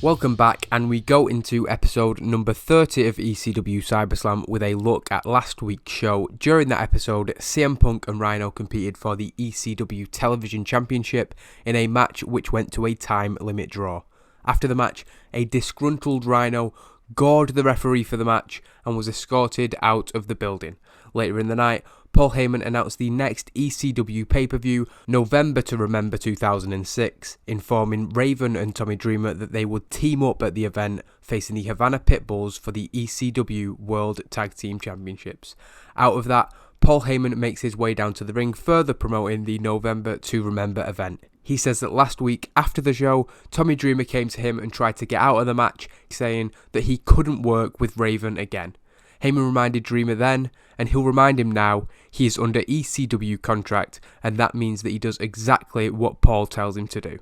Welcome back, and we go into episode number 30 of ECW CyberSlam with a look at last week's show. During that episode, CM Punk and Rhino competed for the ECW Television Championship in a match which went to a time limit draw. After the match, a disgruntled Rhino gored the referee for the match and was escorted out of the building. Later in the night, Paul Heyman announced the next ECW pay-per-view, November to Remember 2006, informing Raven and Tommy Dreamer that they would team up at the event, facing the Havana Pitbulls for the ECW World Tag Team Championships. Out of that, Paul Heyman makes his way down to the ring, further promoting the November to Remember event. He says that last week, after the show, Tommy Dreamer came to him and tried to get out of the match, saying that he couldn't work with Raven again. Heyman reminded Dreamer then, and he'll remind him now, he is under ECW contract, and that means that he does exactly what Paul tells him to do.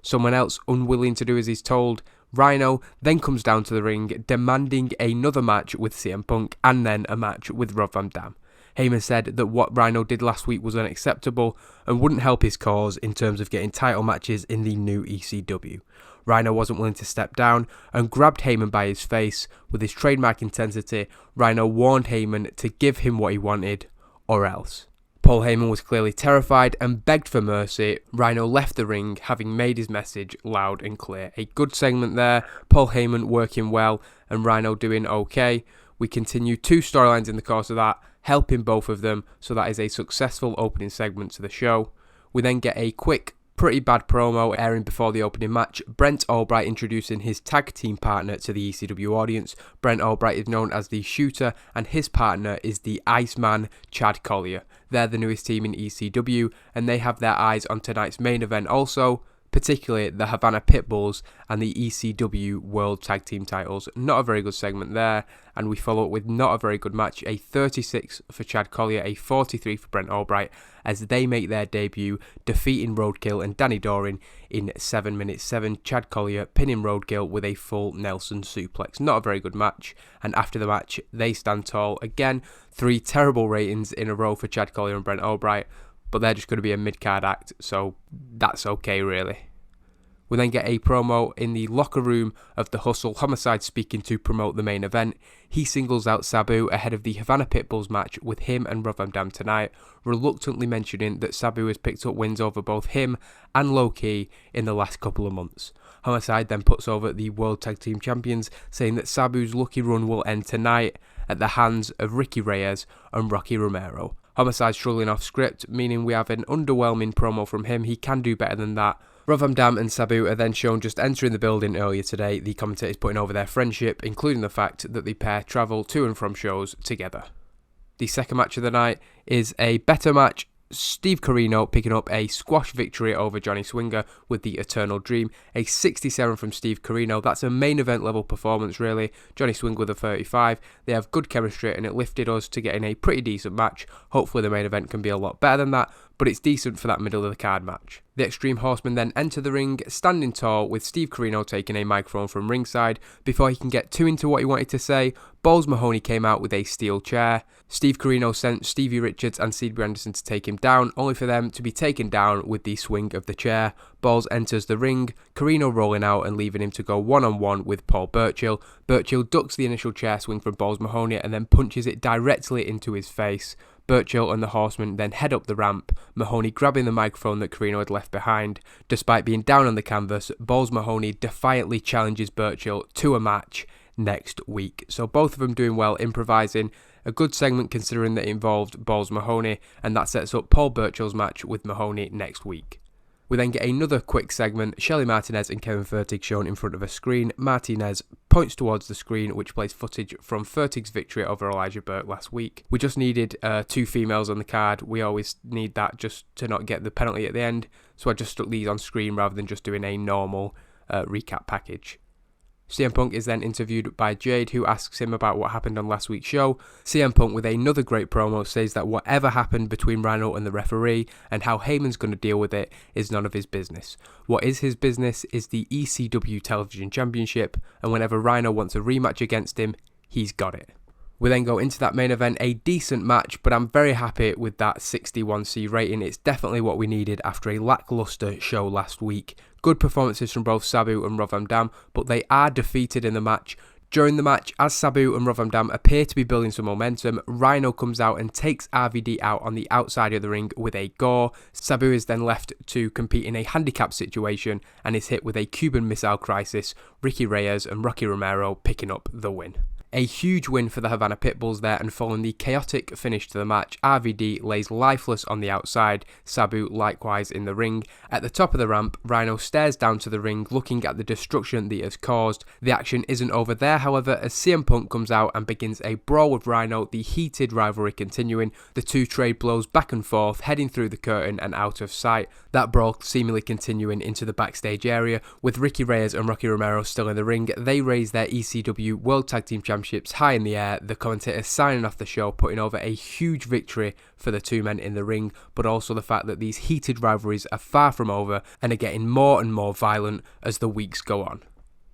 Someone else unwilling to do as he's told, Rhino then comes down to the ring, demanding another match with CM Punk, and then a match with Rob Van Dam. Heyman said that what Rhino did last week was unacceptable and wouldn't help his cause in terms of getting title matches in the new ECW. Rhino wasn't willing to step down and grabbed Heyman by his face. With his trademark intensity, Rhino warned Heyman to give him what he wanted, or else. Paul Heyman was clearly terrified and begged for mercy. Rhino left the ring, having made his message loud and clear. A good segment there, Paul Heyman working well and Rhino doing okay. We continue 2 storylines in the course of that, helping both of them, so that is a successful opening segment to the show. We then get a quick, pretty bad promo airing before the opening match. Brent Albright introducing his tag team partner to the ECW audience. Brent Albright is known as the Shooter, and his partner is the Iceman, Chad Collier. They're the newest team in ECW, and they have their eyes on tonight's main event also, particularly the Havana Pitbulls and the ECW World Tag Team titles. Not a very good segment there, and we follow up with not a very good match, a 36 for Chad Collier, a 43 for Brent Albright, as they make their debut, defeating Roadkill and Danny Doring in 7 minutes 7. Chad Collier pinning Roadkill with a full Nelson suplex. Not a very good match, and after the match, they stand tall. Again, 3 terrible ratings in a row for Chad Collier and Brent Albright, but they're just going to be a mid-card act, so that's okay really. We then get a promo in the locker room of the Hustle. Homicide speaking to promote the main event. He singles out Sabu ahead of the Havana Pitbulls match with him and Rob Van Dam tonight, reluctantly mentioning that Sabu has picked up wins over both him and Low Ki in the last couple of months. Homicide then puts over the World Tag Team Champions, saying that Sabu's lucky run will end tonight at the hands of Ricky Reyes and Rocky Romero. Homicide struggling off script, meaning we have an underwhelming promo from him. He can do better than that. Rob Van Dam and Sabu are then shown just entering the building earlier today. The commentators putting over their friendship, including the fact that the pair travel to and from shows together. The second match of the night is a better match. Steve Corino picking up a squash victory over Johnny Swinger with the Eternal Dream. A 67 from Steve Corino. That's a main event level performance really. Johnny Swinger with a 35. They have good chemistry and it lifted us to getting a pretty decent match. Hopefully the main event can be a lot better than that, but it's decent for that middle of the card match. The Extreme Horsemen then enter the ring, standing tall, with Steve Corino taking a microphone from ringside. Before he can get too into what he wanted to say, Balls Mahoney came out with a steel chair. Steve Corino sent Stevie Richards and CB Anderson to take him down, only for them to be taken down with the swing of the chair. Balls enters the ring, Corino rolling out and leaving him to go one-on-one with Paul Burchill. Burchill ducks the initial chair swing from Balls Mahoney and then punches it directly into his face. Burchill and the Horsemen then head up the ramp, Mahoney grabbing the microphone that Corino had left behind. Despite being down on the canvas, Balls Mahoney defiantly challenges Burchill to a match next week. So both of them doing well, improvising. A good segment considering that it involved Balls Mahoney, and that sets up Paul Burchill's match with Mahoney next week. We then get another quick segment, Shelly Martinez and Kevin Fertig shown in front of a screen. Martinez points towards the screen, which plays footage from Fertig's victory over Elijah Burke last week. We just needed 2 females on the card. We always need that just to not get the penalty at the end, so I just stuck these on screen rather than just doing a normal recap package. CM Punk is then interviewed by Jade, who asks him about what happened on last week's show. CM Punk, with another great promo, says that whatever happened between Rhino and the referee and how Heyman's going to deal with it is none of his business. What is his business is the ECW Television Championship, and whenever Rhino wants a rematch against him, he's got it. We then go into that main event, a decent match, but I'm very happy with that 61C rating. It's definitely what we needed after a lackluster show last week. Good performances from both Sabu and Rob Van Dam, but they are defeated in the match. During the match, as Sabu and Rob Van Dam appear to be building some momentum, Rhino comes out and takes RVD out on the outside of the ring with a gore. Sabu is then left to compete in a handicap situation and is hit with a Cuban Missile Crisis, Ricky Reyes and Rocky Romero picking up the win. A huge win for the Havana Pitbulls there, and following the chaotic finish to the match, RVD lays lifeless on the outside, Sabu likewise in the ring. At the top of the ramp, Rhino stares down to the ring looking at the destruction that he has caused. The action isn't over there, however, as CM Punk comes out and begins a brawl with Rhino, the heated rivalry continuing. The two trade blows back and forth, heading through the curtain and out of sight. That brawl seemingly continuing into the backstage area, with Ricky Reyes and Rocky Romero still in the ring. They raise their ECW World Tag Team Championships high in the air, the commentator signing off the show, putting over a huge victory for the two men in the ring, but also the fact that these heated rivalries are far from over and are getting more and more violent as the weeks go on.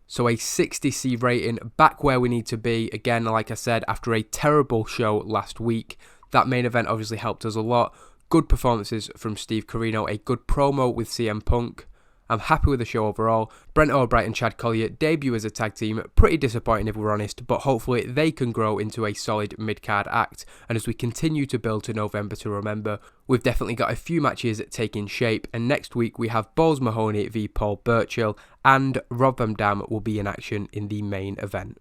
So a 60C rating, back where we need to be, again, like I said, after a terrible show last week. That main event obviously helped us a lot. Good performances from Steve Corino, a good promo with CM Punk. I'm happy with the show overall. Brent Albright and Chad Collier debut as a tag team, pretty disappointing if we're honest, but hopefully they can grow into a solid mid-card act. And as we continue to build to November to Remember, we've definitely got a few matches taking shape, and next week we have Balls Mahoney v Paul Burchill, and Rob Van Dam will be in action in the main event.